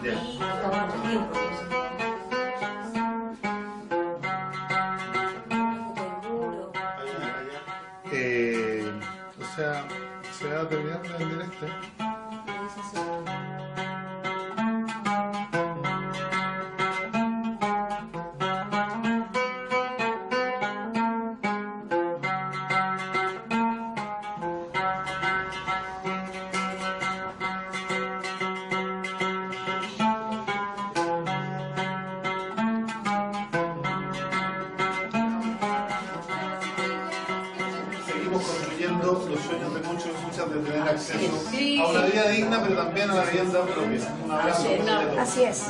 y está protegido por eso. O sea, se va a terminar de vender este. Construyendo los sueños de muchos y muchas de tener acceso a una vida digna, pero también a la vivienda propia. Un abrazo. Así es.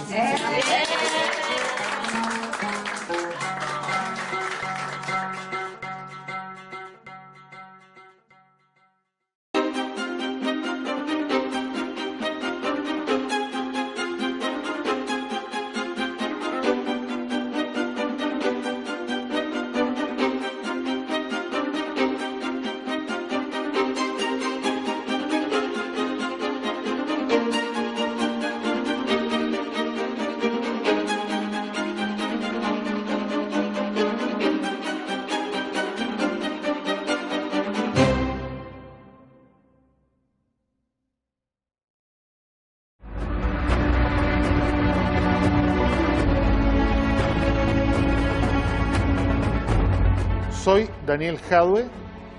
Soy Daniel Jadwe,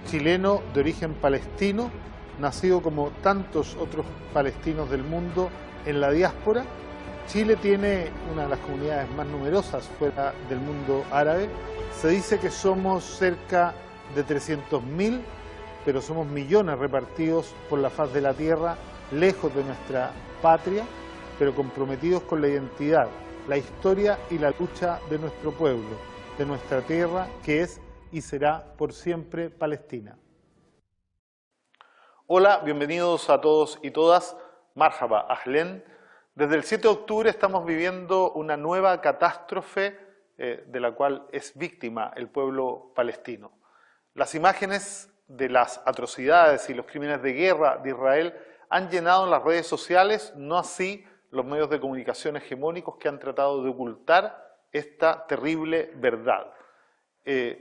chileno de origen palestino, nacido como tantos otros palestinos del mundo en la diáspora. Chile tiene una de las comunidades más numerosas fuera del mundo árabe. Se dice que somos cerca de 300.000, pero somos millones repartidos por la faz de la tierra, lejos de nuestra patria, pero comprometidos con la identidad, la historia y la lucha de nuestro pueblo, de nuestra tierra, que es y será por siempre Palestina. Hola, bienvenidos a todos y todas. Marhaba, Ahlen. Desde el 7 de octubre estamos viviendo una nueva catástrofe de la cual es víctima el pueblo palestino. Las imágenes de las atrocidades y los crímenes de guerra de Israel han llenado las redes sociales, no así los medios de comunicación hegemónicos que han tratado de ocultar esta terrible verdad.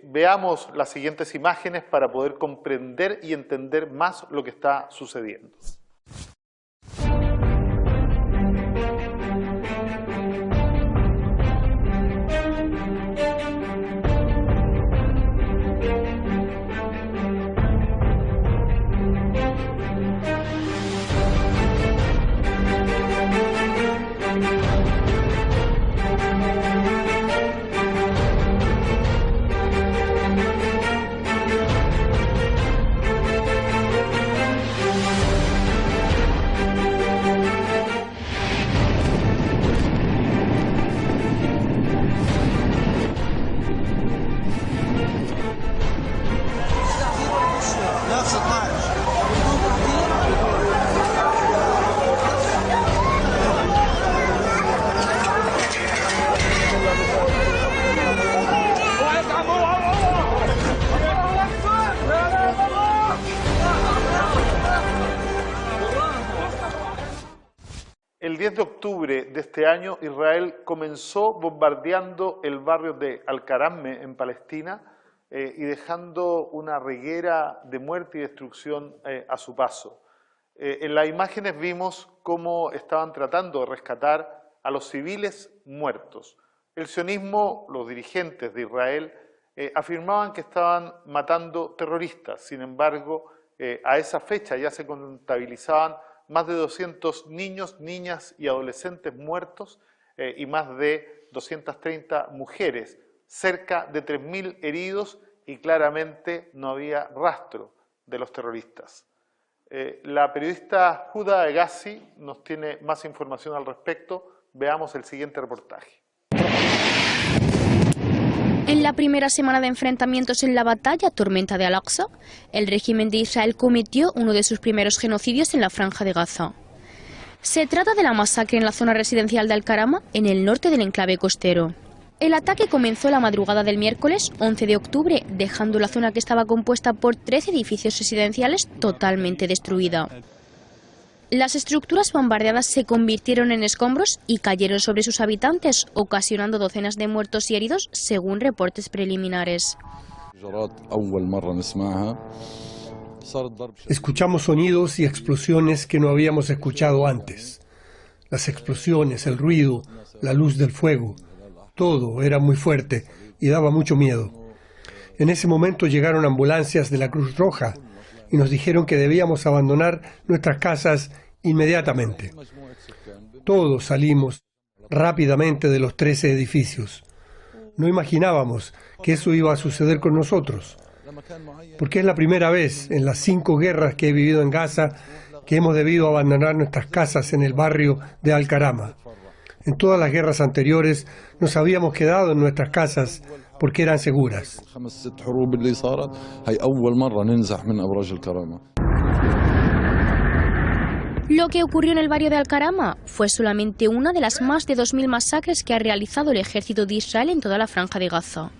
Veamos las siguientes imágenes para poder comprender y entender más lo que está sucediendo. El 10 de octubre de este año, Israel comenzó bombardeando el barrio de Al-Karamme en Palestina y dejando una reguera de muerte y destrucción a su paso. En las imágenes vimos cómo estaban tratando de rescatar a los civiles muertos. El sionismo, los dirigentes de Israel, afirmaban que estaban matando terroristas. Sin embargo, a esa fecha ya se contabilizaban más de 200 niños, niñas y adolescentes muertos y más de 230 mujeres, cerca de 3.000 heridos y claramente no había rastro de los terroristas. La periodista Huda Hegazi nos tiene más información al respecto. Veamos el siguiente reportaje. En la primera semana de enfrentamientos en la batalla Tormenta de Al-Aqsa, el régimen de Israel cometió uno de sus primeros genocidios en la Franja de Gaza. Se trata de la masacre en la zona residencial de Al-Karama, en el norte del enclave costero. El ataque comenzó la madrugada del miércoles 11 de octubre, dejando la zona que estaba compuesta por 13 edificios residenciales totalmente destruida. Las estructuras bombardeadas se convirtieron en escombros y cayeron sobre sus habitantes, ocasionando docenas de muertos y heridos, según reportes preliminares. Escuchamos sonidos y explosiones que no habíamos escuchado antes. Las explosiones, el ruido, la luz del fuego, todo era muy fuerte y daba mucho miedo. En ese momento llegaron ambulancias de la Cruz Roja y nos dijeron que debíamos abandonar nuestras casas inmediatamente. Todos salimos rápidamente de los 13 edificios. No imaginábamos que eso iba a suceder con nosotros, porque es la primera vez en las 5 guerras que he vivido en Gaza que hemos debido abandonar nuestras casas en el barrio de Al-Karama. En todas las guerras anteriores nos habíamos quedado en nuestras casas porque eran seguras. Lo que ocurrió en el barrio de Al-Karama fue solamente una de las más de 2000 masacres que ha realizado el ejército de Israel en toda la franja de Gaza.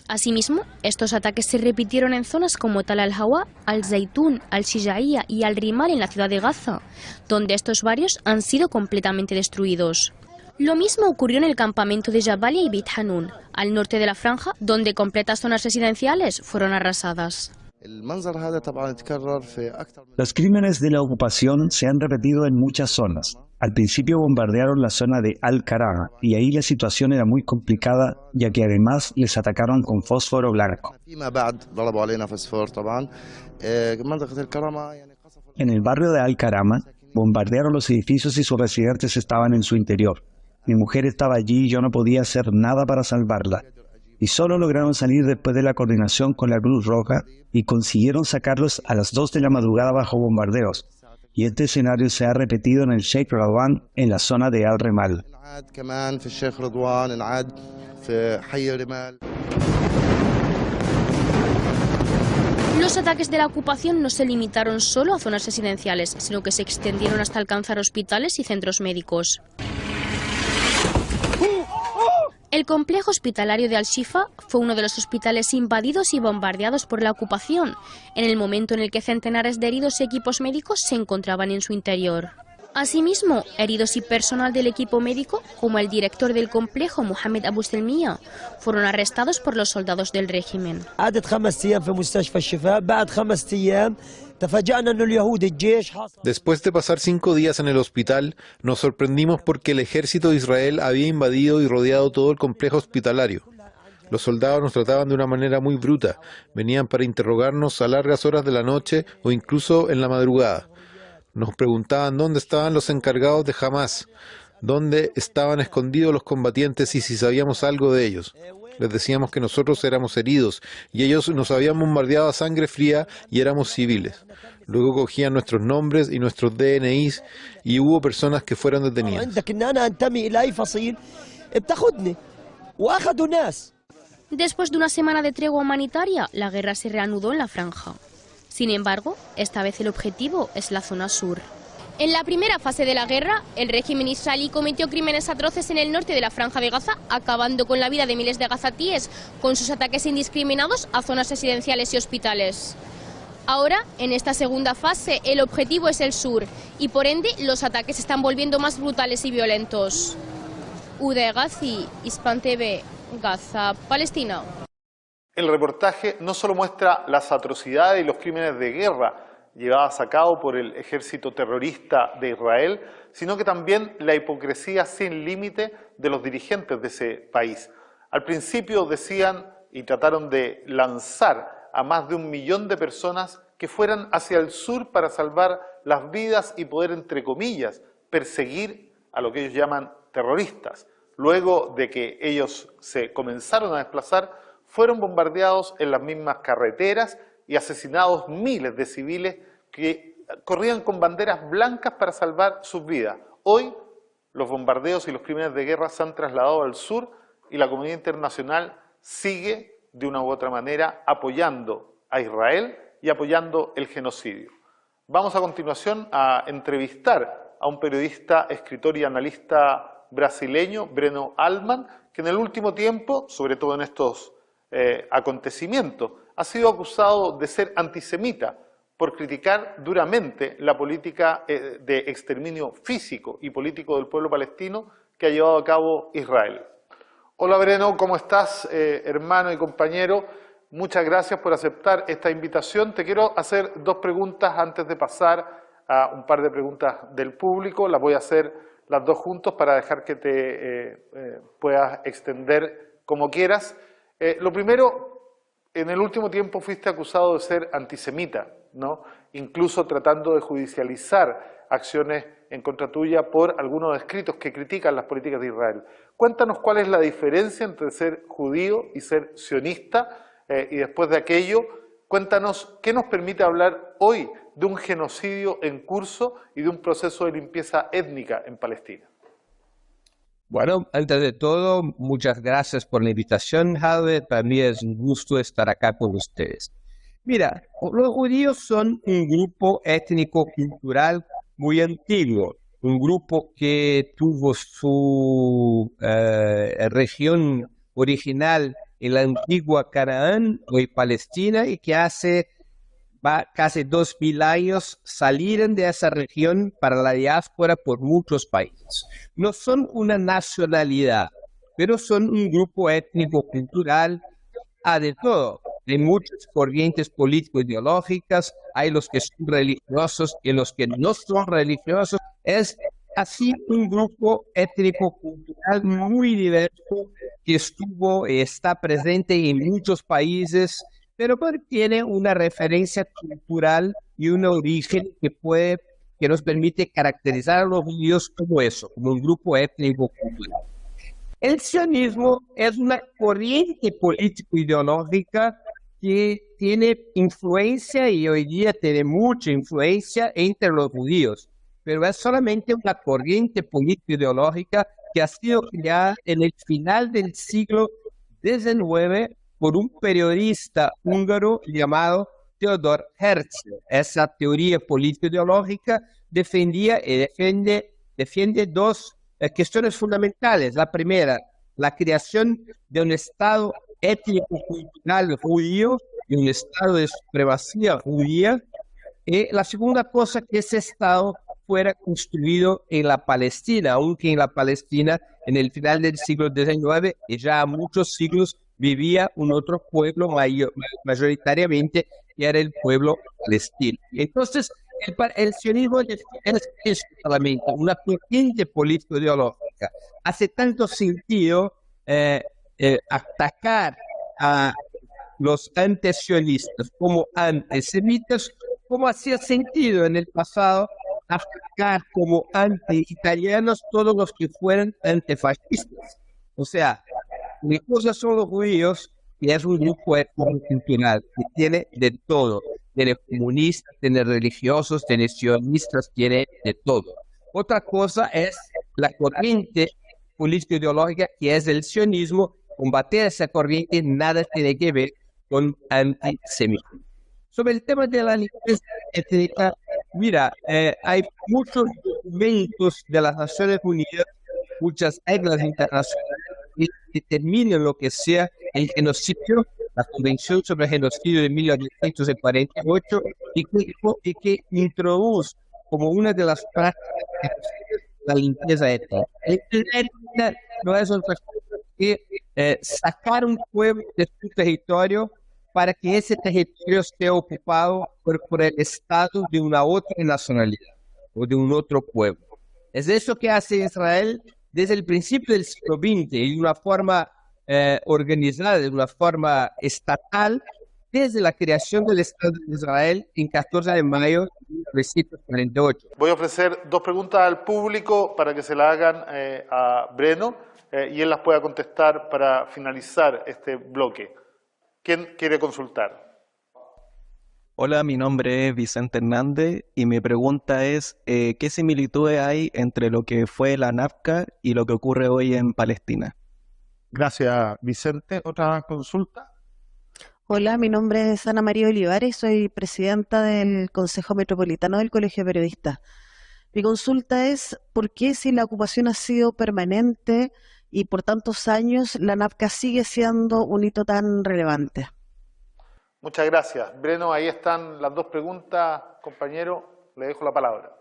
Asimismo, estos ataques se repitieron en zonas como Tal al-Hawa, Al-Zaytun, Al-Shijaiya y Al-Rimal en la ciudad de Gaza, donde estos barrios han sido completamente destruidos. Lo mismo ocurrió en el campamento de Jabalia y Beit Hanun, al norte de la franja, donde completas zonas residenciales fueron arrasadas. Los crímenes de la ocupación se han repetido en muchas zonas. Al principio bombardearon la zona de Al-Karama y ahí la situación era muy complicada, ya que además les atacaron con fósforo blanco. En el barrio de Al-Karama bombardearon los edificios y sus residentes estaban en su interior. Mi mujer estaba allí y yo no podía hacer nada para salvarla. Y solo lograron salir después de la coordinación con la Cruz Roja y consiguieron sacarlos a las 2 de la madrugada bajo bombardeos. Y este escenario se ha repetido en el Sheikh Radwan, en la zona de Al-Rimal. Los ataques de la ocupación no se limitaron solo a zonas residenciales, sino que se extendieron hasta alcanzar hospitales y centros médicos. El complejo hospitalario de Al-Shifa fue uno de los hospitales invadidos y bombardeados por la ocupación, en el momento en el que centenares de heridos y equipos médicos se encontraban en su interior. Asimismo, heridos y personal del equipo médico, como el director del complejo, Mohamed Abu Selmiya, fueron arrestados por los soldados del régimen. Después de pasar 5 días en el hospital, nos sorprendimos porque el ejército de Israel había invadido y rodeado todo el complejo hospitalario. Los soldados nos trataban de una manera muy bruta. Venían para interrogarnos a largas horas de la noche o incluso en la madrugada. Nos preguntaban dónde estaban los encargados de Hamas, dónde estaban escondidos los combatientes y si sabíamos algo de ellos. Les decíamos que nosotros éramos heridos y ellos nos habían bombardeado a sangre fría y éramos civiles. Luego cogían nuestros nombres y nuestros DNIs y hubo personas que fueron detenidas. Después de una semana de tregua humanitaria, la guerra se reanudó en la franja. Sin embargo, esta vez el objetivo es la zona sur. En la primera fase de la guerra, el régimen israelí cometió crímenes atroces en el norte de la franja de Gaza, acabando con la vida de miles de gazatíes con sus ataques indiscriminados a zonas residenciales y hospitales. Ahora, en esta segunda fase, el objetivo es el sur y por ende los ataques se están volviendo más brutales y violentos. Uday Ghazi, Hispan TV, Gaza, Palestina. El reportaje no solo muestra las atrocidades y los crímenes de guerra llevadas a cabo por el ejército terrorista de Israel, sino que también la hipocresía sin límite de los dirigentes de ese país. Al principio decían y trataron de lanzar a más de 1 millón de personas que fueran hacia el sur para salvar las vidas y poder, entre comillas, perseguir a lo que ellos llaman terroristas. Luego de que ellos se comenzaron a desplazar, fueron bombardeados en las mismas carreteras y asesinados miles de civiles que corrían con banderas blancas para salvar sus vidas. Hoy los bombardeos y los crímenes de guerra se han trasladado al sur y la comunidad internacional sigue de una u otra manera apoyando a Israel y apoyando el genocidio. Vamos a continuación a entrevistar a un periodista, escritor y analista brasileño, Breno Altman, que en el último tiempo, sobre todo en estos acontecimientos, ha sido acusado de ser antisemita por criticar duramente la política de exterminio físico y político del pueblo palestino que ha llevado a cabo Israel. Hola Breno, ¿cómo estás, hermano y compañero? Muchas gracias por aceptar esta invitación. Te quiero hacer dos preguntas antes de pasar a un par de preguntas del público. Las voy a hacer las dos juntos para dejar que te puedas extender como quieras. Lo primero, en el último tiempo fuiste acusado de ser antisemita, ¿no? Incluso tratando de judicializar acciones en contra tuya por algunos escritos que critican las políticas de Israel. Cuéntanos cuál es la diferencia entre ser judío y ser sionista, y después de aquello, cuéntanos qué nos permite hablar hoy de un genocidio en curso y de un proceso de limpieza étnica en Palestina. Bueno, antes de todo, muchas gracias por la invitación, Javier. Para mí es un gusto estar acá con ustedes. Mira, los judíos son un grupo étnico-cultural muy antiguo, un grupo que tuvo su región original en la antigua Canaán, hoy Palestina, y que hace casi 2000 años salieron de esa región para la diáspora por muchos países. No son una nacionalidad, pero son un grupo étnico-cultural, de todo. Hay muchas corrientes político-ideológicas, hay los que son religiosos y los que no son religiosos. Es así un grupo étnico-cultural muy diverso que estuvo y está presente en muchos países, pero tiene una referencia cultural y un origen que nos permite caracterizar a los judíos como eso, como un grupo étnico-cultural. El sionismo es una corriente político-ideológica que tiene influencia y hoy día tiene mucha influencia entre los judíos, pero es solamente una corriente político-ideológica que ha sido creada en el final del siglo XIX por un periodista húngaro llamado Theodor Herzl. Esa teoría político-ideológica defendía y defiende dos cuestiones fundamentales. La primera, la creación de un Estado étnico-cultural judío y un Estado de supremacía judía. Y la segunda cosa, que ese Estado fuera construido en la Palestina, aunque en la Palestina en el final del siglo XIX y ya a muchos siglos vivía un otro pueblo mayoritariamente, que era el pueblo palestino. Entonces, el sionismo es solamente una corriente político-ideológica. Hace tanto sentido atacar a los antisionistas como antisemitas, como hacía sentido en el pasado atacar como anti-italianos todos los que fueran antifascistas. O sea, una cosa son los judíos, que es un grupo cultural que tiene de todo. Tiene comunistas, tiene religiosos, tiene sionistas, tiene de todo. Otra cosa es la corriente político-ideológica que es el sionismo. Combatir esa corriente nada tiene que ver con antisemitismo. Sobre el tema de la limpieza étnica, mira, hay muchos documentos de las Naciones Unidas, muchas reglas internacionales que determinan lo que sea el genocidio, la Convención sobre el Genocidio de 1948, y que introduce como una de las prácticas la limpieza étnica. La limpieza étnica no es otra cosa que sacar un pueblo de su territorio para que ese territorio esté ocupado por el Estado de una otra nacionalidad o de un otro pueblo. Es eso que hace Israel desde el principio del siglo XX, y de una forma organizada, de una forma estatal, desde la creación del Estado de Israel en 14 de mayo de 1948. Voy a ofrecer dos preguntas al público para que se la hagan a Breno y él las pueda contestar para finalizar este bloque. ¿Quién quiere consultar? Hola, mi nombre es Vicente Hernández y mi pregunta es ¿qué similitudes hay entre lo que fue la NAFCA y lo que ocurre hoy en Palestina? Gracias, Vicente. ¿Otra consulta? Hola, mi nombre es Ana María Olivares, soy presidenta del Consejo Metropolitano del Colegio de Periodistas. Mi consulta es, ¿por qué si la ocupación ha sido permanente y por tantos años, la NAFCA sigue siendo un hito tan relevante? Muchas gracias. Breno, ahí están las dos preguntas, compañero. Le dejo la palabra.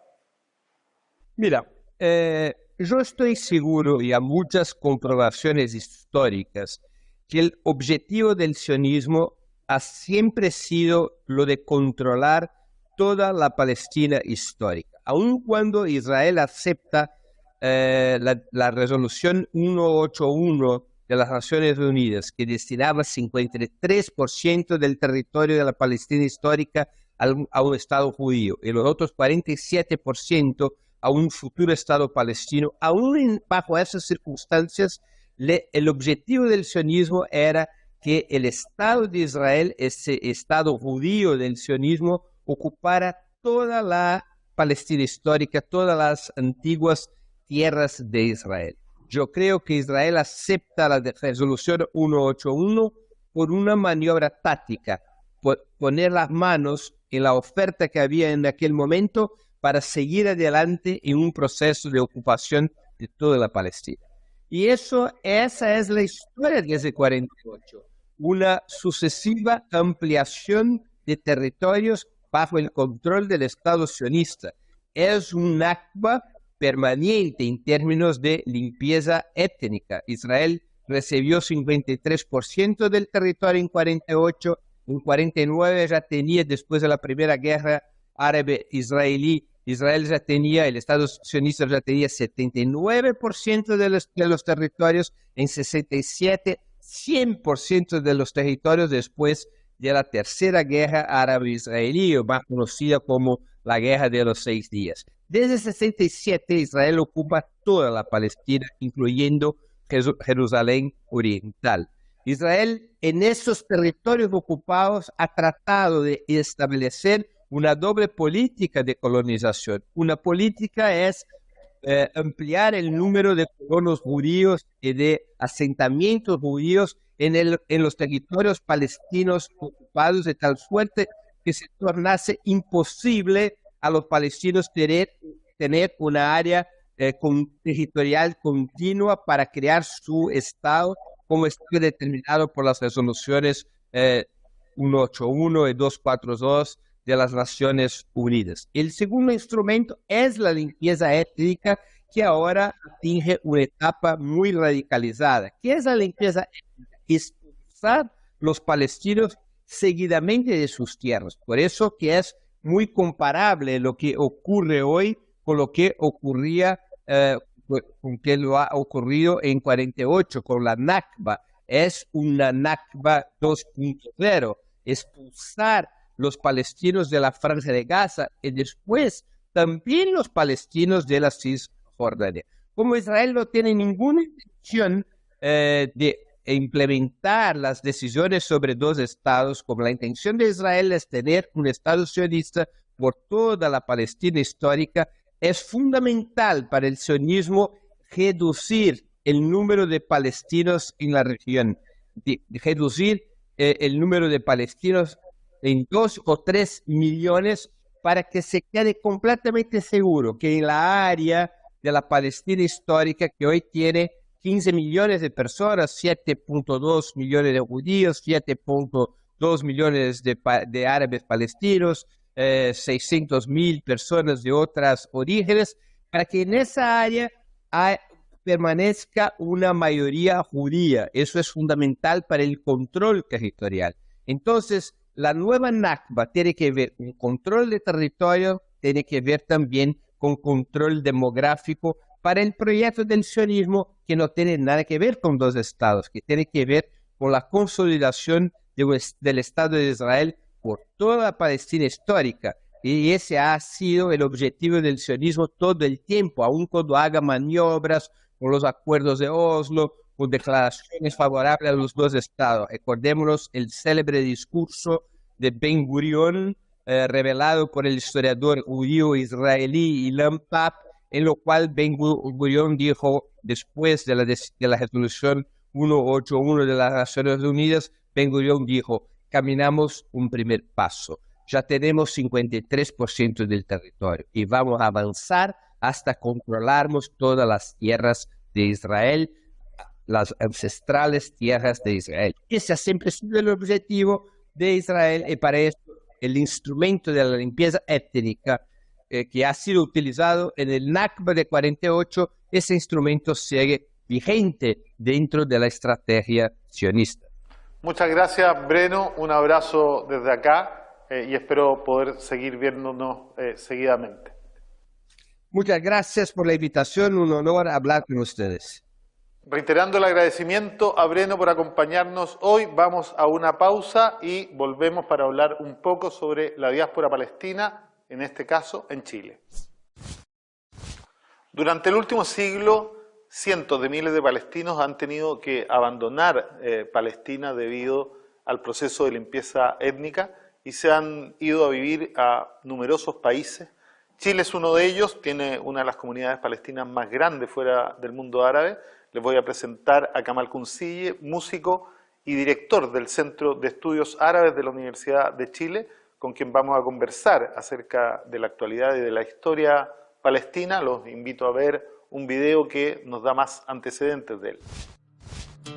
Mira, yo estoy seguro, y a muchas comprobaciones históricas, que el objetivo del sionismo ha siempre sido lo de controlar toda la Palestina histórica. Aun cuando Israel acepta la resolución 181 de las Naciones Unidas, que destinaba 53% del territorio de la Palestina histórica a un Estado judío y los otros 47% a un futuro Estado palestino, aún bajo esas circunstancias, el objetivo del sionismo era que el Estado de Israel, ese Estado judío del sionismo, ocupara toda la Palestina histórica, todas las antiguas tierras de Israel. Yo creo que Israel acepta la resolución 181 por una maniobra táctica, por poner las manos en la oferta que había en aquel momento para seguir adelante en un proceso de ocupación de toda la Palestina. Y esa es la historia desde 48, una sucesiva ampliación de territorios bajo el control del Estado sionista. Es un Nakba permanente en términos de limpieza étnica. Israel recibió 53% del territorio en 48, en 49 ya tenía, después de la primera guerra árabe-israelí, Israel ya tenía, el Estado sionista ya tenía 79% de los territorios, en 67, 100% de los territorios después de la tercera guerra árabe-israelí, más conocida como la Guerra de los 6 días. Desde 67, Israel ocupa toda la Palestina, incluyendo Jerusalén Oriental. Israel, en esos territorios ocupados, ha tratado de establecer una doble política de colonización. Una política es ampliar el número de colonos judíos y de asentamientos judíos en los territorios palestinos ocupados, de tal suerte que se tornase imposible a los palestinos tener una área territorial continua para crear su Estado, como está determinado por las resoluciones 181 y 242 de las Naciones Unidas. El segundo instrumento es la limpieza étnica, que ahora atinge una etapa muy radicalizada. ¿Qué es la limpieza étnica? Expulsar los palestinos seguidamente de sus tierras. Por eso que es muy comparable lo que ocurre hoy con lo que ocurría, con que lo ha ocurrido en 48 con la Nakba. Es una Nakba 2.0, expulsar los palestinos de la Franja de Gaza y después también los palestinos de la Cisjordania. Como Israel no tiene ninguna intención de implementar las decisiones sobre dos estados, como la intención de Israel es tener un Estado sionista por toda la Palestina histórica, es fundamental para el sionismo reducir el número de palestinos en la región, reducir el número de palestinos en 2 o 3 millones para que se quede completamente seguro que en la área de la Palestina histórica, que hoy tiene 15 millones de personas, 7.2 millones de judíos, 7.2 millones de árabes palestinos, 600.000 personas de otros orígenes, para que en esa área permanezca una mayoría judía. Eso es fundamental para el control territorial. Entonces, la nueva Nakba tiene que ver con control de territorio, tiene que ver también con control demográfico para el proyecto del sionismo, que no tiene nada que ver con dos estados, que tiene que ver con la consolidación del Estado de Israel por toda la Palestina histórica. Y ese ha sido el objetivo del sionismo todo el tiempo, aun cuando haga maniobras con los acuerdos de Oslo, con declaraciones favorables a los dos estados. Recordémonos el célebre discurso de Ben Gurion, revelado por el historiador judío israelí Ilan Papp, en lo cual Ben Gurion dijo, después de la resolución 181 de las Naciones Unidas, Ben Gurion dijo: caminamos un primer paso. Ya tenemos 53% del territorio y vamos a avanzar hasta controlarmos todas las tierras de Israel, las ancestrales tierras de Israel. Ese ha siempre sido el objetivo de Israel, y para eso el instrumento de la limpieza étnica que ha sido utilizado en el Nakba de 48, ese instrumento sigue vigente dentro de la estrategia sionista. Muchas gracias, Breno. Un abrazo desde acá y espero poder seguir viéndonos seguidamente. Muchas gracias por la invitación, un honor hablar con ustedes. Reiterando el agradecimiento a Breno por acompañarnos hoy, vamos a una pausa y volvemos para hablar un poco sobre la diáspora palestina, en este caso en Chile. Durante el último siglo, cientos de miles de palestinos han tenido que abandonar Palestina debido al proceso de limpieza étnica y se han ido a vivir a numerosos países. Chile es uno de ellos, tiene una de las comunidades palestinas más grandes fuera del mundo árabe. Les voy a presentar a Kamal Kunsille, músico y director del Centro de Estudios Árabes de la Universidad de Chile, con quien vamos a conversar acerca de la actualidad y de la historia palestina. Los invito a ver un video que nos da más antecedentes de él.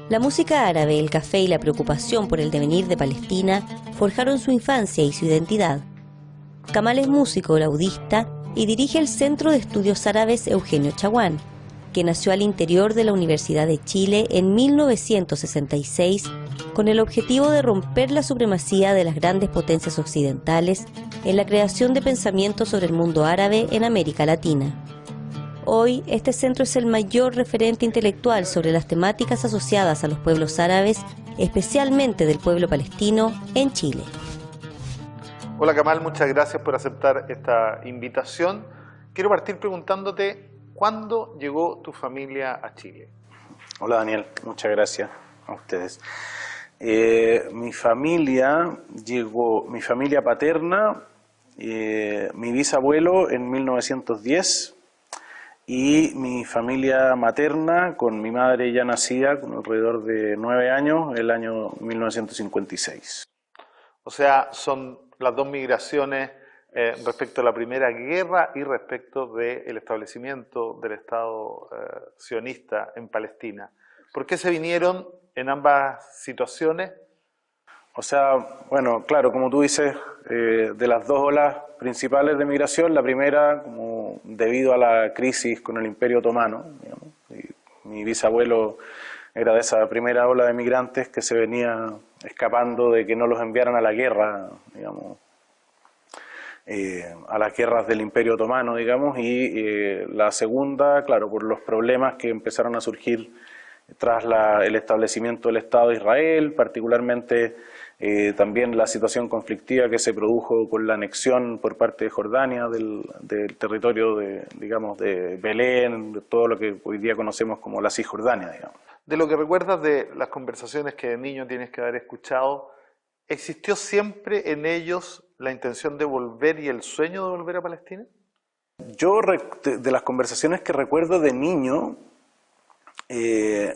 La música árabe, el café y la preocupación por el devenir de Palestina forjaron su infancia y su identidad. Kamal es músico, laudista y dirige el Centro de Estudios Árabes Eugenio Chaguán, que nació al interior de la Universidad de Chile en 1966 con el objetivo de romper la supremacía de las grandes potencias occidentales en la creación de pensamiento sobre el mundo árabe en América Latina. Hoy, este centro es el mayor referente intelectual sobre las temáticas asociadas a los pueblos árabes, especialmente del pueblo palestino, en Chile. Hola Kamal, muchas gracias por aceptar esta invitación. Quiero partir preguntándote, ¿cuándo llegó tu familia a Chile? Hola Daniel, muchas gracias a ustedes. Mi familia paterna, mi bisabuelo en 1910 y mi familia materna con mi madre ya nacida con alrededor de 9 años, el año 1956. O sea, son las dos migraciones respecto a la Primera Guerra y respecto del establecimiento del Estado sionista en Palestina. ¿Por qué se vinieron en ambas situaciones? O sea, bueno, claro, como tú dices, de las dos olas principales de migración, la primera, como debido a la crisis con el Imperio Otomano, digamos, y mi bisabuelo era de esa primera ola de migrantes que se venía escapando de que no los enviaran a la guerra, digamos, a las guerras del Imperio Otomano, digamos, y la segunda, claro, por los problemas que empezaron a surgir tras el establecimiento del Estado de Israel, particularmente también la situación conflictiva que se produjo con la anexión por parte de Jordania del territorio digamos, de Belén, de todo lo que hoy día conocemos como la Cisjordania, digamos. De lo que recuerdas de las conversaciones que de niño tienes que haber escuchado, ¿existió siempre en ellos la intención de volver y el sueño de volver a Palestina? Yo, de las conversaciones que recuerdo de niño,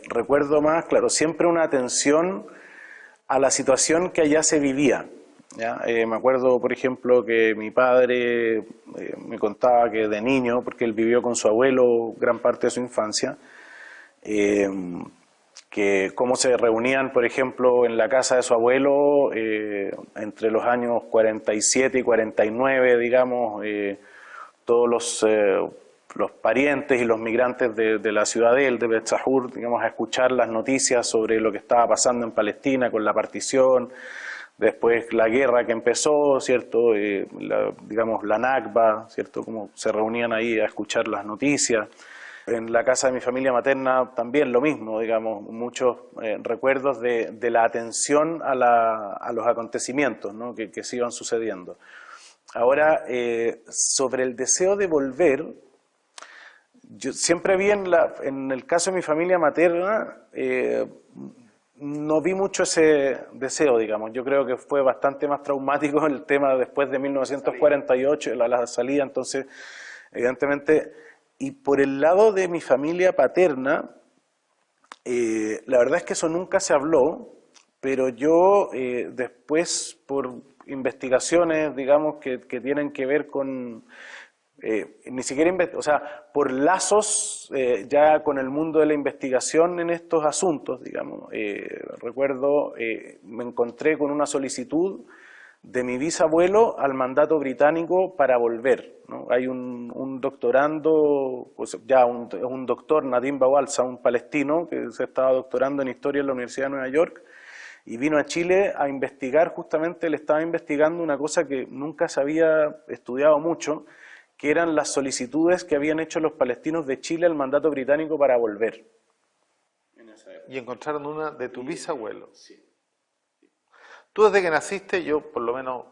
recuerdo más, claro, siempre una atención a la situación que allá se vivía, ¿ya? Me acuerdo, por ejemplo, que mi padre me contaba que de niño, porque él vivió con su abuelo gran parte de su infancia, que cómo se reunían, por ejemplo, en la casa de su abuelo entre los años 47 y 49, digamos, todos los parientes y los migrantes de la ciudad de Beit Sahur, digamos, a escuchar las noticias sobre lo que estaba pasando en Palestina con la partición, después la guerra que empezó, ¿cierto? Digamos, la Nakba, ¿cierto? Como se reunían ahí a escuchar las noticias. En la casa de mi familia materna también lo mismo, digamos, muchos recuerdos de la atención a los acontecimientos, ¿no? que se iban sucediendo. Ahora, sobre el deseo de volver, yo siempre vi en el caso de mi familia materna, no vi mucho ese deseo, digamos. Yo creo que fue bastante más traumático el tema después de 1948, la salida, entonces, evidentemente. Y por el lado de mi familia paterna, la verdad es que eso nunca se habló, pero yo después, por investigaciones, digamos, que tienen que ver con ni siquiera, o sea, por lazos ya con el mundo de la investigación en estos asuntos, digamos, recuerdo, me encontré con una solicitud de mi bisabuelo al mandato británico para volver, ¿no? Hay un doctorando, pues ya un doctor, Nadim Bawalsa, un palestino que se estaba doctorando en historia en la Universidad de Nueva York, y vino a Chile a investigar, justamente él estaba investigando una cosa que nunca se había estudiado mucho, que eran las solicitudes que habían hecho los palestinos de Chile al mandato británico para volver. Y encontraron una de tu bisabuelo. Sí. Tú desde que naciste, yo por lo menos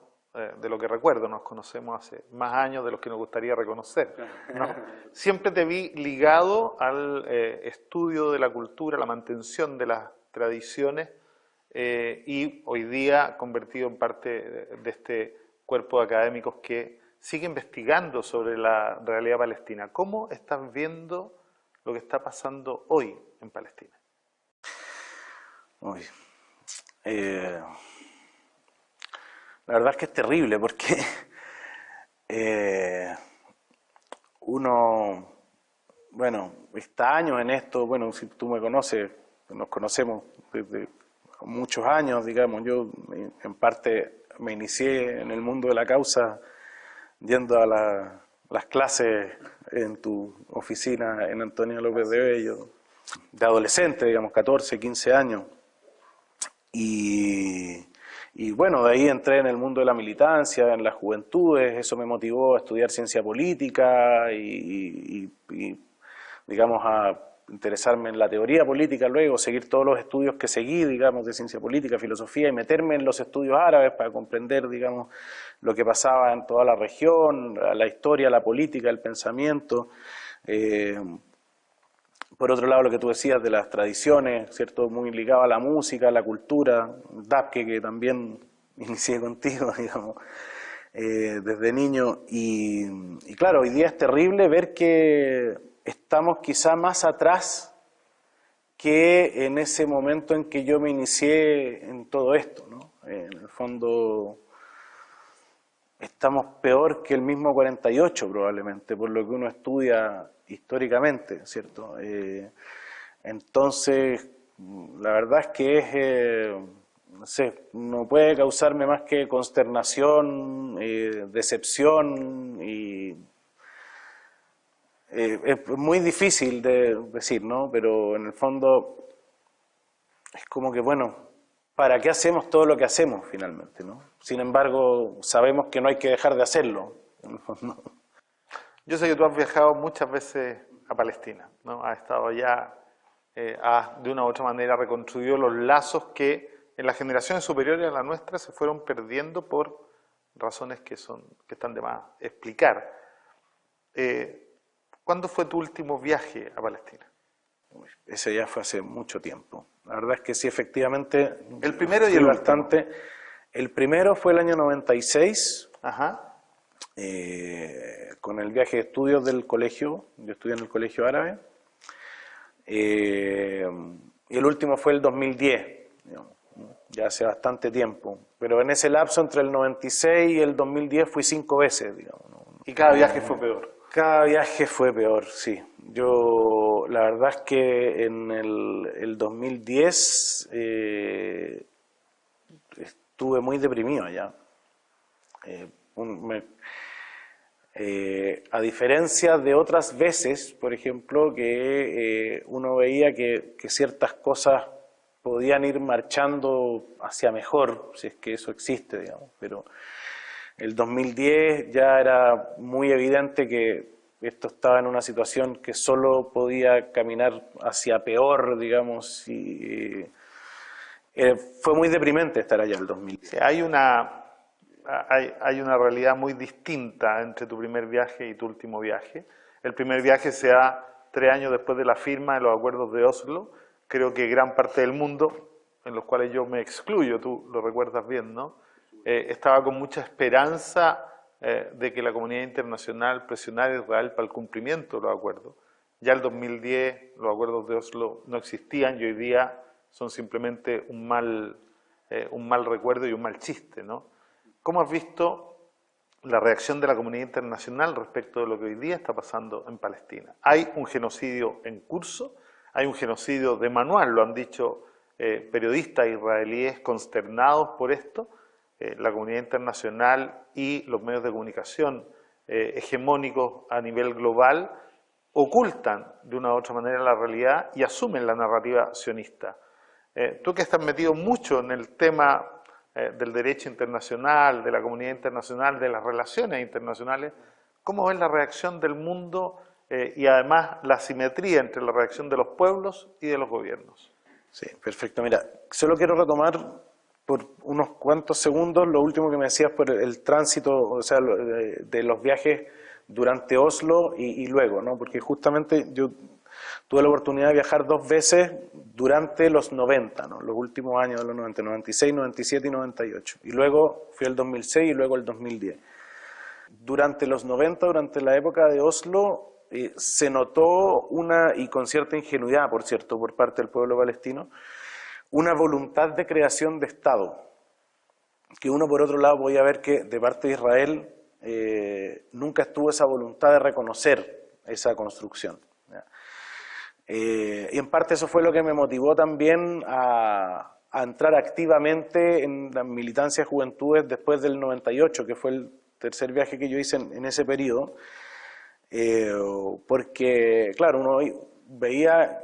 de lo que recuerdo, nos conocemos hace más años de los que nos gustaría reconocer, ¿no? Siempre te vi ligado al estudio de la cultura, la mantención de las tradiciones, y hoy día convertido en parte de este cuerpo de académicos que sigue investigando sobre la realidad palestina. ¿Cómo estás viendo lo que está pasando hoy en Palestina? Uy, la verdad es que es terrible porque uno, bueno, está años en esto, bueno, si tú me conoces, nos conocemos desde muchos años, digamos, yo en parte me inicié en el mundo de la causa yendo a las clases en tu oficina en Antonio López de Bello, de adolescente, digamos, 14, 15 años. Y bueno, de ahí entré en el mundo de la militancia, en las juventudes, eso me motivó a estudiar ciencia política y digamos, a interesarme en la teoría política luego, seguir todos los estudios que seguí, digamos, de ciencia política, filosofía, y meterme en los estudios árabes para comprender, digamos, lo que pasaba en toda la región, la historia, la política, el pensamiento. Por otro lado, lo que tú decías de las tradiciones, ¿cierto? Muy ligado a la música, a la cultura, Dabke, que también inicié contigo, digamos, desde niño. Y claro, hoy día es terrible ver que estamos quizá más atrás que en ese momento en que yo me inicié en todo esto, ¿no? En el fondo estamos peor que el mismo 48 probablemente, por lo que uno estudia históricamente, ¿cierto? Entonces, la verdad es que no sé, no puede causarme más que consternación, decepción y es muy difícil de decir, ¿no? Pero en el fondo es como que, bueno, ¿para qué hacemos todo lo que hacemos finalmente, ¿no? Sin embargo, sabemos que no hay que dejar de hacerlo, en el fondo. Yo sé que tú has viajado muchas veces a Palestina, ¿no? Has estado allá, has de una u otra manera reconstruido los lazos que en las generaciones superiores a la nuestra se fueron perdiendo por razones que están de más explicar. ¿Cuándo fue tu último viaje a Palestina? Ese ya fue hace mucho tiempo. La verdad es que sí, efectivamente. El primero y el bastante. El primero fue el año 96. Ajá. Con el viaje de estudios del colegio. Yo estudié en el colegio árabe. Y el último fue el 2010, digamos, ya hace bastante tiempo. Pero en ese lapso entre el 96 y el 2010 fui 5 veces, digamos, ¿no? ¿Y cada viaje fue peor? Cada viaje fue peor, sí. Yo, la verdad es que en el 2010 estuve muy deprimido allá. A diferencia de otras veces, por ejemplo, que uno veía que ciertas cosas podían ir marchando hacia mejor, si es que eso existe, digamos, pero el 2010 ya era muy evidente que esto estaba en una situación que solo podía caminar hacia peor, digamos, y fue muy deprimente estar allá el 2010. Hay una realidad muy distinta entre tu primer viaje y tu último viaje. El primer viaje se da 3 años después de la firma de los acuerdos de Oslo. Creo que gran parte del mundo, en los cuales yo me excluyo, tú lo recuerdas bien, ¿no? Estaba con mucha esperanza de que la comunidad internacional presionara a Israel para el cumplimiento de los acuerdos. Ya el 2010 los acuerdos de Oslo no existían y hoy día son simplemente un mal recuerdo y un mal chiste, ¿no? ¿Cómo has visto la reacción de la comunidad internacional respecto de lo que hoy día está pasando en Palestina. Hay un genocidio en curso, hay un genocidio de manual, lo han dicho periodistas israelíes consternados por esto. La comunidad internacional y los medios de comunicación hegemónicos a nivel global ocultan de una u otra manera la realidad y asumen la narrativa sionista. Tú que estás metido mucho en el tema del derecho internacional, de la comunidad internacional, de las relaciones internacionales, ¿cómo ves la reacción del mundo y además la asimetría entre la reacción de los pueblos y de los gobiernos? Sí, perfecto. Mira, solo quiero retomar por unos cuantos segundos lo último que me decías por el tránsito, o sea, de los viajes durante Oslo y luego, ¿no? Porque justamente yo tuve la oportunidad de viajar 2 veces durante los 90, ¿no? Los últimos años de los 90, 96, 97 y 98. Y luego fui el 2006 y luego el 2010. Durante los 90, durante la época de Oslo, se notó y con cierta ingenuidad, por cierto, por parte del pueblo palestino, una voluntad de creación de Estado, que uno por otro lado podía ver que de parte de Israel nunca estuvo esa voluntad de reconocer esa construcción. Y en parte eso fue lo que me motivó también a entrar activamente en la militancia de juventudes después del 98, que fue el tercer viaje que yo hice en ese periodo, porque, claro, uno veía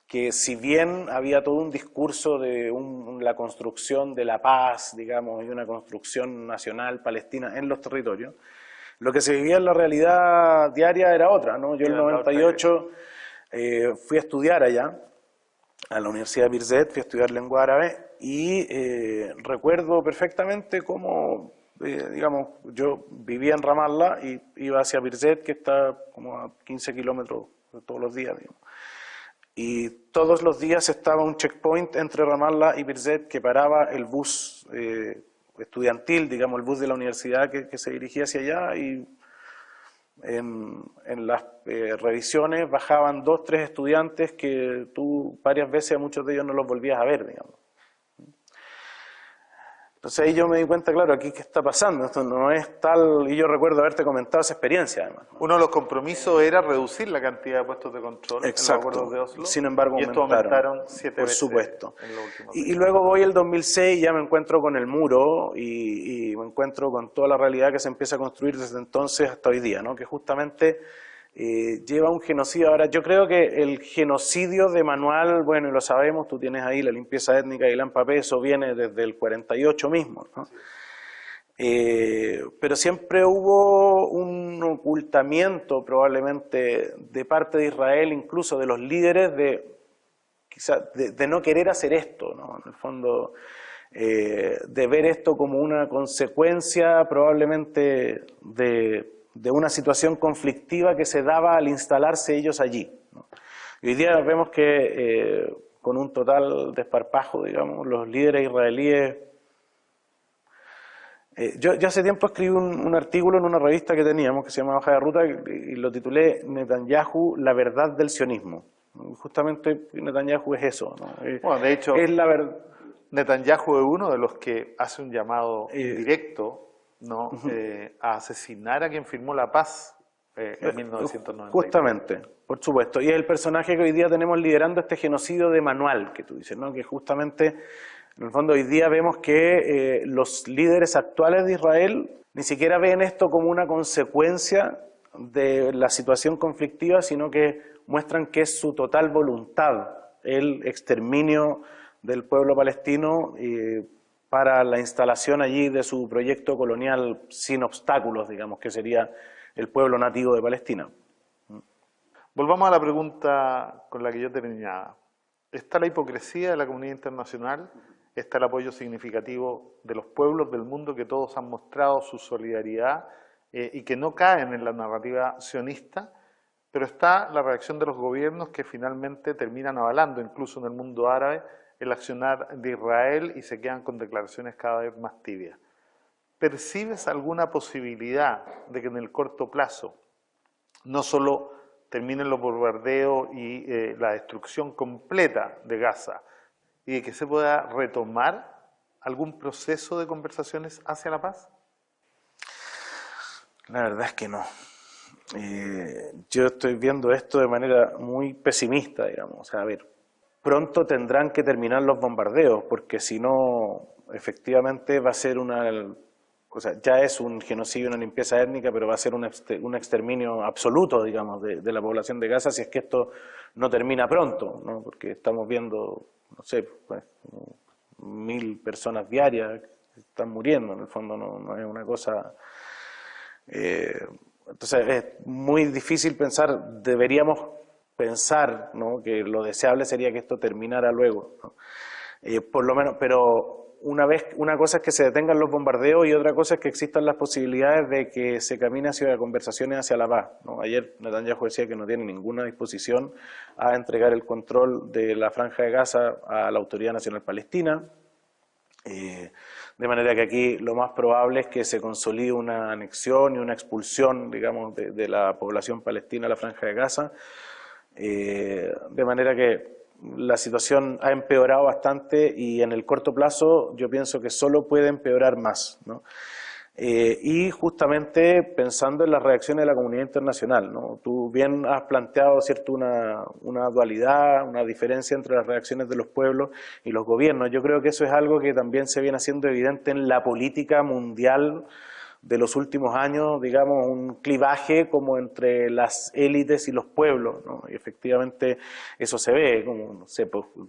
que si bien había todo un discurso de la construcción de la paz, digamos, y una construcción nacional palestina en los territorios, lo que se vivía en la realidad diaria era otra, ¿no? Yo en el 98 fui a estudiar allá, a la Universidad de Birzeit, fui a estudiar lengua árabe, y recuerdo perfectamente cómo, digamos, yo vivía en Ramallah y iba hacia Birzeit, que está como a 15 kilómetros todos los días, digamos. Y todos los días estaba un checkpoint entre Ramallah y Birzeit que paraba el bus estudiantil, digamos, el bus de la universidad que se dirigía hacia allá, y en las revisiones bajaban 2 o 3 estudiantes que tú varias veces a muchos de ellos no los volvías a ver, digamos. Entonces ahí yo me di cuenta, claro, aquí qué está pasando, esto no es tal, y yo recuerdo haberte comentado esa experiencia además. Uno de los compromisos era reducir la cantidad de puestos de control. Exacto. En los acuerdos de Oslo. Sin embargo, y esto aumentaron 7 por veces. supuesto. En los últimos Y luego voy el 2006 y ya me encuentro con el muro y me encuentro con toda la realidad que se empieza a construir desde entonces hasta hoy día, ¿no? Que justamente lleva un genocidio. Ahora, yo creo que el genocidio de manual, bueno, y lo sabemos, tú tienes ahí la limpieza étnica de Ilan Pappé, eso viene desde el 48 mismo, ¿no? Pero siempre hubo un ocultamiento probablemente de parte de Israel, incluso de los líderes, de no querer hacer esto, ¿no? En el fondo, de ver esto como una consecuencia probablemente de una situación conflictiva que se daba al instalarse ellos allí, ¿no? Y hoy día vemos que con un total desparpajo, digamos, los líderes israelíes. Yo hace tiempo escribí un artículo en una revista que teníamos que se llama Hoja de Ruta y lo titulé Netanyahu, la verdad del sionismo. Justamente Netanyahu es eso, ¿no? Bueno, de hecho, es la verdad. Netanyahu es uno de los que hace un llamado directo, ¿no? A asesinar a quien firmó la paz en 1990. Justamente, por supuesto. Y es el personaje que hoy día tenemos liderando este genocidio de manual que tú dices, ¿no? Que justamente, en el fondo, hoy día vemos que los líderes actuales de Israel ni siquiera ven esto como una consecuencia de la situación conflictiva, sino que muestran que es su total voluntad el exterminio del pueblo palestino para la instalación allí de su proyecto colonial sin obstáculos, digamos, que sería el pueblo nativo de Palestina. Volvamos a la pregunta con la que yo terminaba. ¿Está la hipocresía de la comunidad internacional? ¿Está el apoyo significativo de los pueblos del mundo que todos han mostrado su solidaridad y que no caen en la narrativa sionista? Pero está la reacción de los gobiernos que finalmente terminan avalando, incluso en el mundo árabe, el accionar de Israel y se quedan con declaraciones cada vez más tibias. ¿Percibes alguna posibilidad de que en el corto plazo no solo terminen los bombardeos y la destrucción completa de Gaza y de que se pueda retomar algún proceso de conversaciones hacia la paz? La verdad es que no. Yo estoy viendo esto de manera muy pesimista, digamos. O sea, a ver, pronto tendrán que terminar los bombardeos, porque si no, efectivamente va a ser o sea, ya es un genocidio, una limpieza étnica, pero va a ser un exterminio absoluto, digamos, de la población de Gaza si es que esto no termina pronto, ¿no? Porque estamos viendo, no sé, pues, 1000 personas diarias que están muriendo, en el fondo no es una cosa... entonces es muy difícil pensar, deberíamos pensar, ¿no?, que lo deseable sería que esto terminara luego, ¿no? Por lo menos, pero una cosa es que se detengan los bombardeos y otra cosa es que existan las posibilidades de que se camine hacia conversaciones hacia la paz, ¿no? Ayer Netanyahu decía que no tiene ninguna disposición a entregar el control de la Franja de Gaza a la Autoridad Nacional Palestina, de manera que aquí lo más probable es que se consolide una anexión y una expulsión, digamos, de la población palestina a la Franja de Gaza, de manera que la situación ha empeorado bastante y en el corto plazo yo pienso que solo puede empeorar más, ¿no? Y justamente pensando en las reacciones de la comunidad internacional, ¿no? Tú bien has planteado, ¿cierto?, una dualidad, una diferencia entre las reacciones de los pueblos y los gobiernos. Yo creo que eso es algo que también se viene haciendo evidente en la política mundial de los últimos años, digamos, un clivaje como entre las élites y los pueblos, ¿no? Y efectivamente eso se ve, como, no sé, pues, los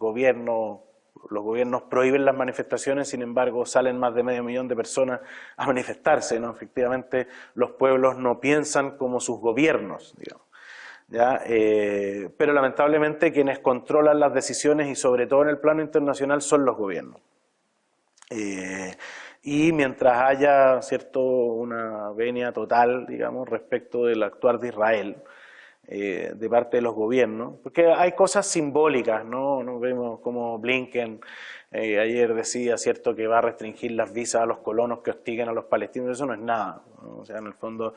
gobiernos prohíben las manifestaciones, sin embargo salen más de 500.000 de personas a manifestarse, ¿no? Efectivamente los pueblos no piensan como sus gobiernos, digamos, ¿ya? Pero lamentablemente quienes controlan las decisiones y sobre todo en el plano internacional son los gobiernos. Y mientras haya, ¿cierto?, una venia total, digamos, respecto del actuar de Israel, de parte de los gobiernos, porque hay cosas simbólicas, ¿no? Nos vemos como Blinken ayer decía, ¿cierto?, que va a restringir las visas a los colonos que hostiguen a los palestinos. Eso no es nada, ¿no? O sea, en el fondo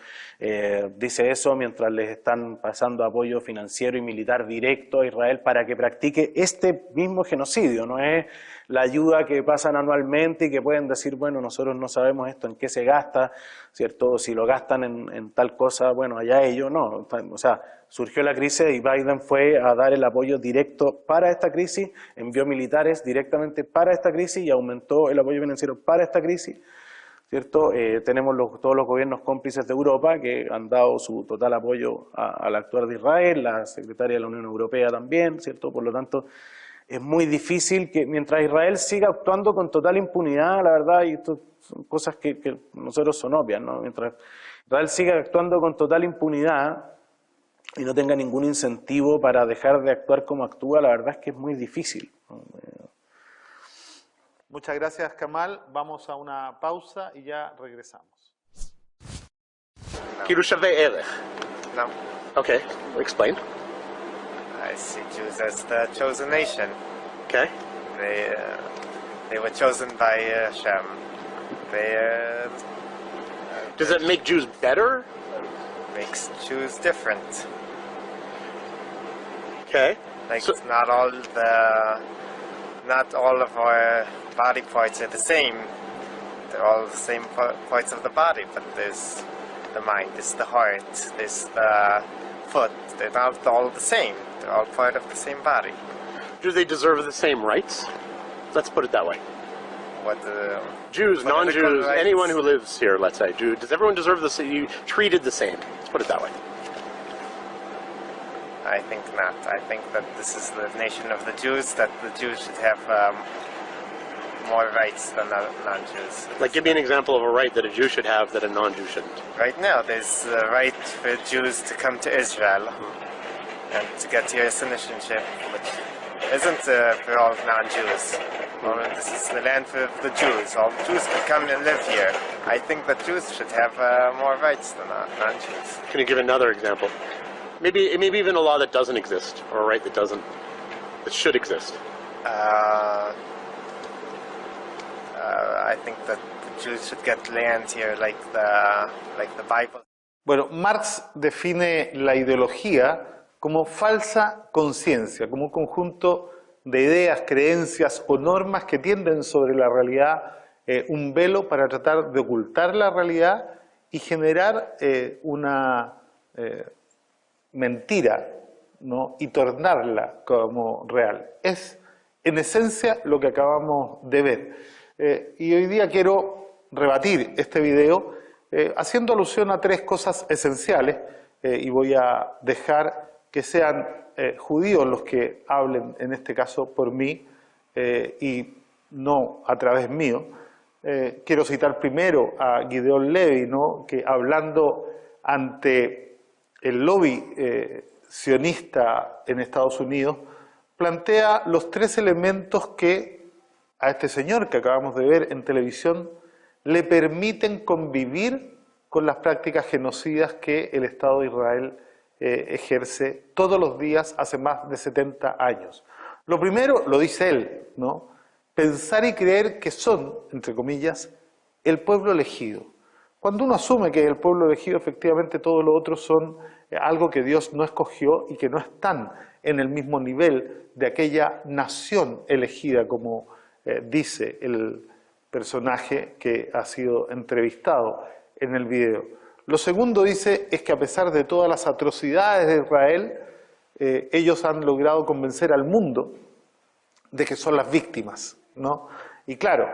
dice eso mientras les están pasando apoyo financiero y militar directo a Israel para que practique este mismo genocidio. No es la ayuda que pasan anualmente y que pueden decir, bueno, nosotros no sabemos esto en qué se gasta, ¿cierto? Si lo gastan en tal cosa, bueno, allá ellos, no. O sea, surgió la crisis y Biden fue a dar el apoyo directo para esta crisis, envió militares directamente para esta crisis y aumentó el apoyo financiero para esta crisis, ¿cierto? Tenemos todos los gobiernos cómplices de Europa que han dado su total apoyo al actuar de Israel, la secretaria de la Unión Europea también, ¿cierto? Por lo tanto, es muy difícil que mientras Israel siga actuando con total impunidad, la verdad, y esto son cosas que nosotros son obvias, ¿no? Mientras Israel siga actuando con total impunidad y no tenga ningún incentivo para dejar de actuar como actúa, la verdad es que es muy difícil. Muchas gracias, Kamal. Vamos a una pausa y ya regresamos. No. Okay, explain. I see Jews as the chosen nation. Okay. They were chosen by Hashem. Does that make Jews better? Makes Jews different. Okay. Like not all of our body parts are the same. They're all the same parts of the body, but there's the mind, there's the heart, there's the foot. They're not all the same. They're all part of the same body. Do they deserve the same rights? Let's put it that way. Jews, non-Jews, anyone who lives here, let's say, does everyone deserve the same, treated the same? Let's put it that way. I think not. I think that this is the nation of the Jews, that the Jews should have more rights than non-Jews. Like, give me an example of a right that a Jew should have that a non-Jew shouldn't. Right now, there's the right for Jews to come to Israel and to get your citizenship, which isn't for all non-Jews. Well, this is the land for the Jews. All Jews can come and live here. I think that Jews should have more rights than non-Jews. Can you give another example? Maybe even a law that doesn't exist, or a right that should exist. I think that the Jews should get land here, like the Bible. Bueno, Marx define la ideología como falsa conciencia, como un conjunto de ideas, creencias o normas que tienden sobre la realidad un velo para tratar de ocultar la realidad y generar una mentira, ¿no? Y tornarla como real. Es en esencia lo que acabamos de ver. Y hoy día quiero rebatir este video haciendo alusión a tres cosas esenciales y voy a dejar que sean judíos los que hablen en este caso por mí y no a través mío. Quiero citar primero a Gideon Levy, ¿no? Que hablando ante el lobby sionista en Estados Unidos, plantea los tres elementos que a este señor que acabamos de ver en televisión le permiten convivir con las prácticas genocidas que el Estado de Israel ejerce todos los días hace más de 70 años. Lo primero, lo dice él, ¿no? Pensar y creer que son, entre comillas, el pueblo elegido. Cuando uno asume que el pueblo elegido, efectivamente todo lo otro son algo que Dios no escogió y que no están en el mismo nivel de aquella nación elegida, como dice el personaje que ha sido entrevistado en el video. Lo segundo dice es que a pesar de todas las atrocidades de Israel, ellos han logrado convencer al mundo de que son las víctimas, ¿no? Y claro,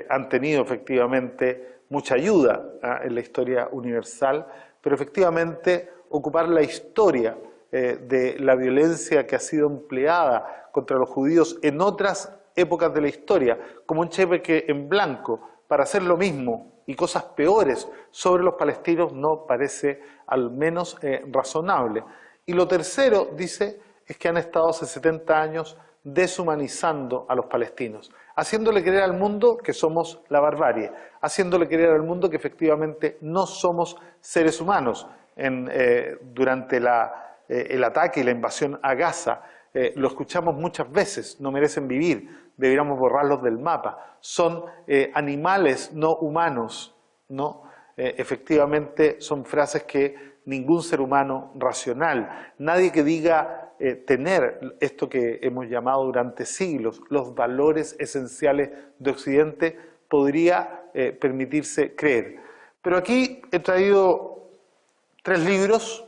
han tenido efectivamente mucha ayuda en la historia universal, pero efectivamente ocupar la historia de la violencia que ha sido empleada contra los judíos en otras épocas de la historia, como un cheque en blanco, para hacer lo mismo y cosas peores sobre los palestinos, no parece al menos razonable. Y lo tercero, dice, es que han estado hace 70 años deshumanizando a los palestinos, haciéndole creer al mundo que somos la barbarie, haciéndole creer al mundo que efectivamente no somos seres humanos. Durante el ataque y la invasión a Gaza, lo escuchamos muchas veces, no merecen vivir, deberíamos borrarlos del mapa, son animales no humanos, ¿no? Efectivamente son frases que ningún ser humano racional, nadie que diga tener esto que hemos llamado durante siglos, los valores esenciales de Occidente, podría permitirse creer. Pero aquí he traído 3 libros,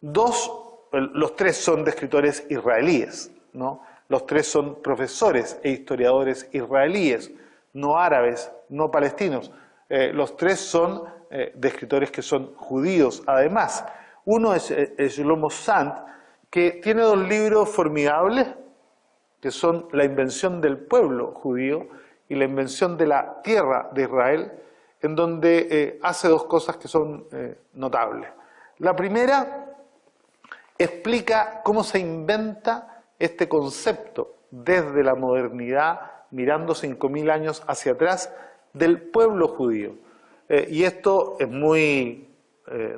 los 3 son de escritores israelíes, ¿no? Los 3 son profesores e historiadores israelíes, no árabes, no palestinos. Los 3 son de escritores que son judíos, además. Uno es Shlomo Sand, que tiene 2 libros formidables, que son La invención del pueblo judío y La invención de la tierra de Israel, en donde hace 2 cosas que son notables. La primera explica cómo se inventa este concepto desde la modernidad, mirando 5.000 años hacia atrás, del pueblo judío. Y esto es muy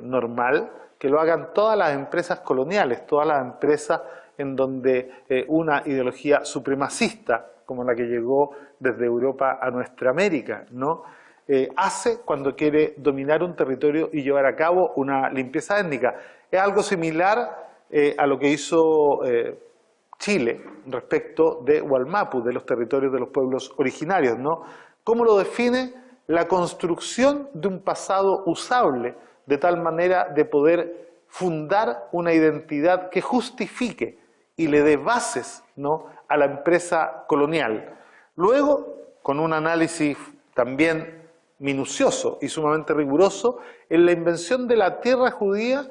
normal que lo hagan todas las empresas coloniales, todas las empresas en donde una ideología supremacista, como la que llegó desde Europa a nuestra América, ¿no? Hace cuando quiere dominar un territorio y llevar a cabo una limpieza étnica. Es algo similar a lo que hizo Chile respecto de Wallmapu, de los territorios de los pueblos originarios, ¿no? ¿Cómo lo define? La construcción de un pasado usable, de tal manera de poder fundar una identidad que justifique y le dé bases, ¿no?, a la empresa colonial. Luego, con un análisis también minucioso y sumamente riguroso, en la invención de la tierra judía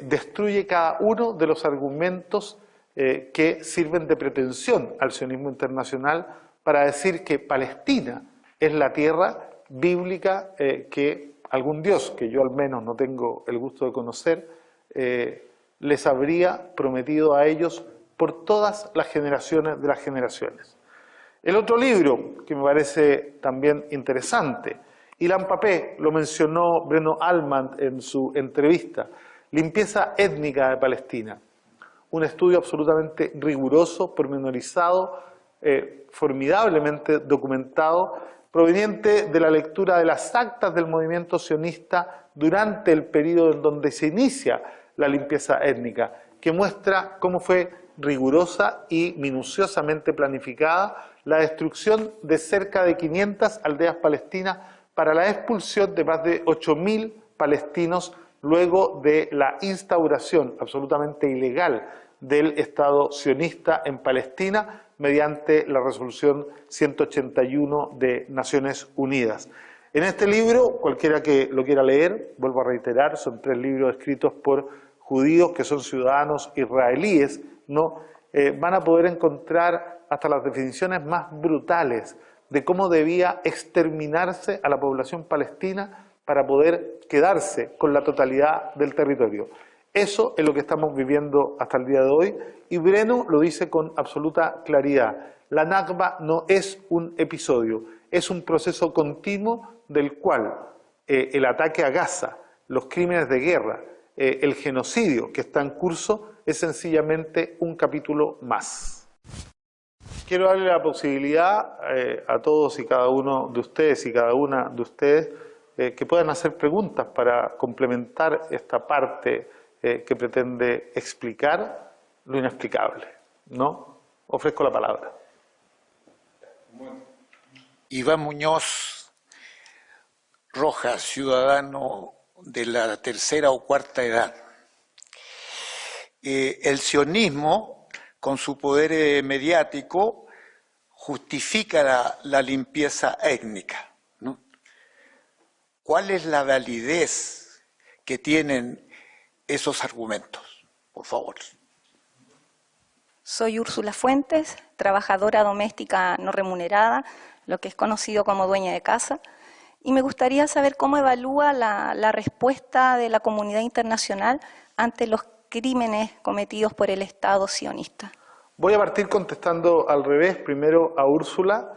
destruye cada uno de los argumentos que sirven de pretensión al sionismo internacional para decir que Palestina es la tierra bíblica que algún Dios, que yo al menos no tengo el gusto de conocer, les habría prometido a ellos por todas las generaciones de las generaciones. El otro libro que me parece también interesante, Ilan Pappé, lo mencionó Breno Almand en su entrevista, Limpieza étnica de Palestina, un estudio absolutamente riguroso, pormenorizado, formidablemente documentado, proveniente de la lectura de las actas del movimiento sionista durante el periodo en donde se inicia la limpieza étnica, que muestra cómo fue rigurosa y minuciosamente planificada la destrucción de cerca de 500 aldeas palestinas para la expulsión de más de 8.000 palestinos luego de la instauración absolutamente ilegal del Estado sionista en Palestina mediante la resolución 181 de Naciones Unidas. En este libro, cualquiera que lo quiera leer, vuelvo a reiterar, son 3 libros escritos por judíos que son ciudadanos israelíes, ¿no? Van a poder encontrar hasta las definiciones más brutales de cómo debía exterminarse a la población palestina para poder quedarse con la totalidad del territorio. Eso es lo que estamos viviendo hasta el día de hoy, y Breno lo dice con absoluta claridad. La Nakba no es un episodio, es un proceso continuo del cual el ataque a Gaza, los crímenes de guerra, el genocidio que está en curso es sencillamente un capítulo más. Quiero darle la posibilidad a todos y cada uno de ustedes y cada una de ustedes que puedan hacer preguntas para complementar esta parte que pretende explicar lo inexplicable, ¿no? Ofrezco la palabra. Iván Muñoz Rojas, ciudadano de la tercera o cuarta edad. El sionismo, con su poder mediático, justifica la limpieza étnica, ¿no? ¿Cuál es la validez que tienen esos argumentos? Por favor. Soy Úrsula Fuentes, trabajadora doméstica no remunerada, lo que es conocido como dueña de casa, y me gustaría saber cómo evalúa la respuesta de la comunidad internacional ante los crímenes cometidos por el Estado sionista. Voy a partir contestando al revés, primero a Úrsula,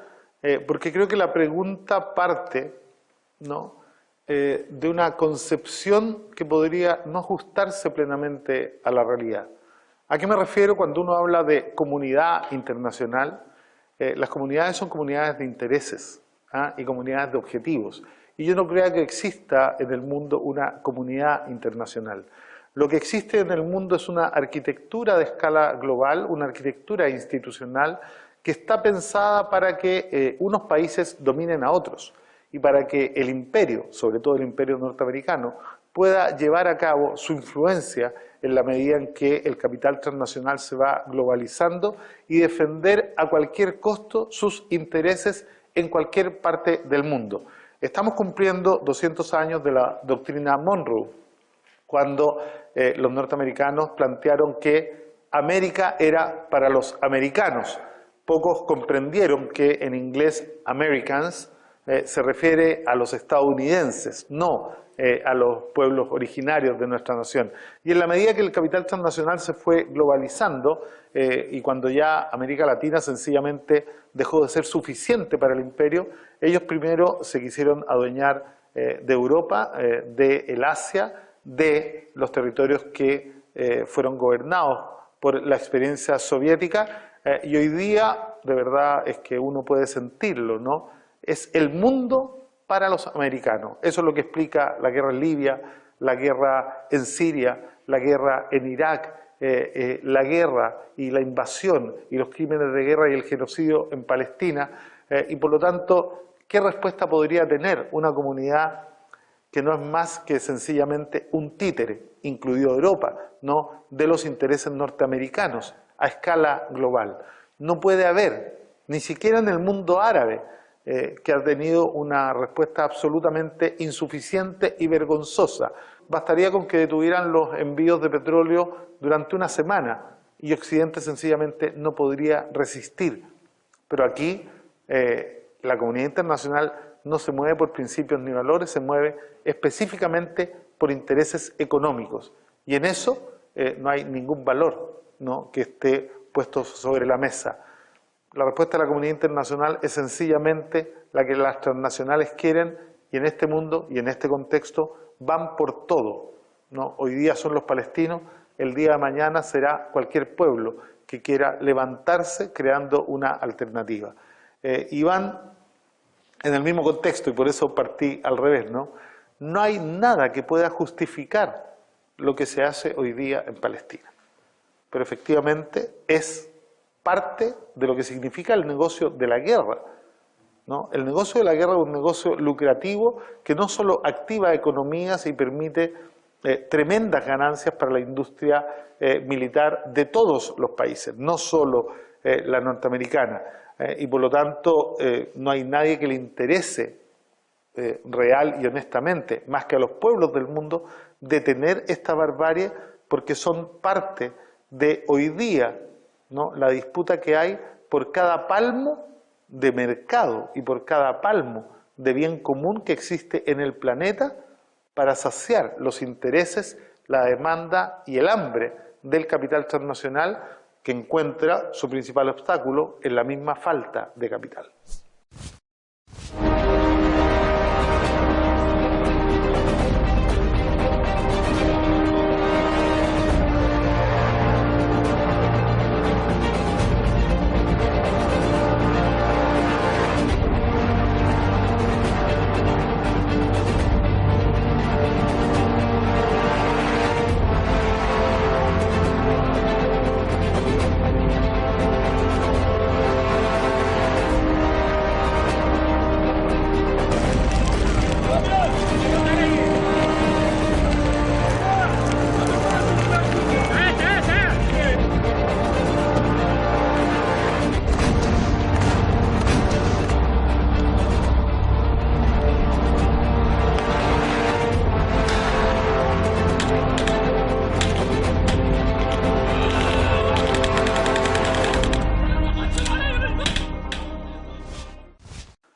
porque creo que la pregunta parte, ¿no?, de una concepción que podría no ajustarse plenamente a la realidad. ¿A qué me refiero cuando uno habla de comunidad internacional? Las comunidades son comunidades de intereses y comunidades de objetivos. Y yo no creo que exista en el mundo una comunidad internacional. Lo que existe en el mundo es una arquitectura de escala global, una arquitectura institucional que está pensada para que unos países dominen a otros y para que el imperio, sobre todo el imperio norteamericano, pueda llevar a cabo su influencia en la medida en que el capital transnacional se va globalizando y defender a cualquier costo sus intereses en cualquier parte del mundo. Estamos cumpliendo 200 años de la doctrina Monroe, cuando los norteamericanos plantearon que América era para los americanos. Pocos comprendieron que en inglés Americans se refiere a los estadounidenses, no a los pueblos originarios de nuestra nación. Y en la medida que el capital transnacional se fue globalizando y cuando ya América Latina sencillamente dejó de ser suficiente para el imperio, ellos primero se quisieron adueñar de Europa, del Asia, de los territorios que fueron gobernados por la experiencia soviética, y hoy día, de verdad, es que uno puede sentirlo, ¿no? Es el mundo para los americanos. Eso es lo que explica la guerra en Libia, la guerra en Siria, la guerra en Irak, la guerra y la invasión y los crímenes de guerra y el genocidio en Palestina, y por lo tanto, ¿qué respuesta podría tener una comunidad que no es más que sencillamente un títere, incluido Europa, ¿no?, de los intereses norteamericanos a escala global? No puede haber, ni siquiera en el mundo árabe, que ha tenido una respuesta absolutamente insuficiente y vergonzosa. Bastaría con que detuvieran los envíos de petróleo durante una semana y Occidente sencillamente no podría resistir. Pero aquí la comunidad internacional no se mueve por principios ni valores, se mueve específicamente por intereses económicos. Y en eso no hay ningún valor, ¿no?, que esté puesto sobre la mesa. La respuesta de la comunidad internacional es sencillamente la que las transnacionales quieren, y en este mundo y en este contexto van por todo, ¿no? Hoy día son los palestinos, el día de mañana será cualquier pueblo que quiera levantarse creando una alternativa. Y van en el mismo contexto, y por eso partí al revés, ¿no? No hay nada que pueda justificar lo que se hace hoy día en Palestina. Pero efectivamente es parte de lo que significa el negocio de la guerra. ¿no? El negocio de la guerra es un negocio lucrativo que no solo activa economías y permite tremendas ganancias para la industria militar de todos los países, no solo la norteamericana. Y por lo tanto no hay nadie que le interese real y honestamente, más que a los pueblos del mundo, detener esta barbarie, porque son parte de hoy día, ¿no?, la disputa que hay por cada palmo de mercado y por cada palmo de bien común que existe en el planeta para saciar los intereses, la demanda y el hambre del capital transnacional, que encuentra su principal obstáculo en la misma falta de capital.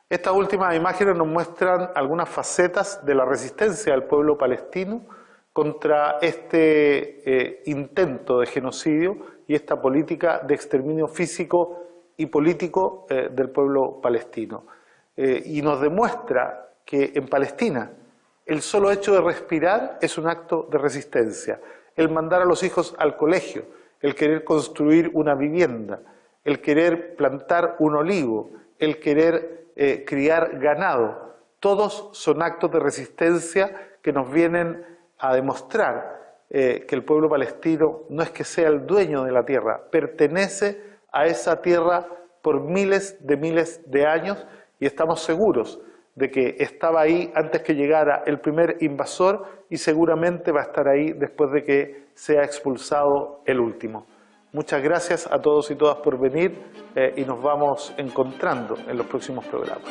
Estas últimas imágenes nos muestran algunas facetas de la resistencia del pueblo palestino contra este intento de genocidio y esta política de exterminio físico y político del pueblo palestino. Y nos demuestra que en Palestina el solo hecho de respirar es un acto de resistencia. El mandar a los hijos al colegio, el querer construir una vivienda, el querer plantar un olivo, el querer criar ganado, todos son actos de resistencia que nos vienen a demostrar que el pueblo palestino no es que sea el dueño de la tierra, pertenece a esa tierra por miles de años, y estamos seguros de que estaba ahí antes que llegara el primer invasor y seguramente va a estar ahí después de que sea expulsado el último. Muchas gracias a todos y todas por venir y nos vamos encontrando en los próximos programas.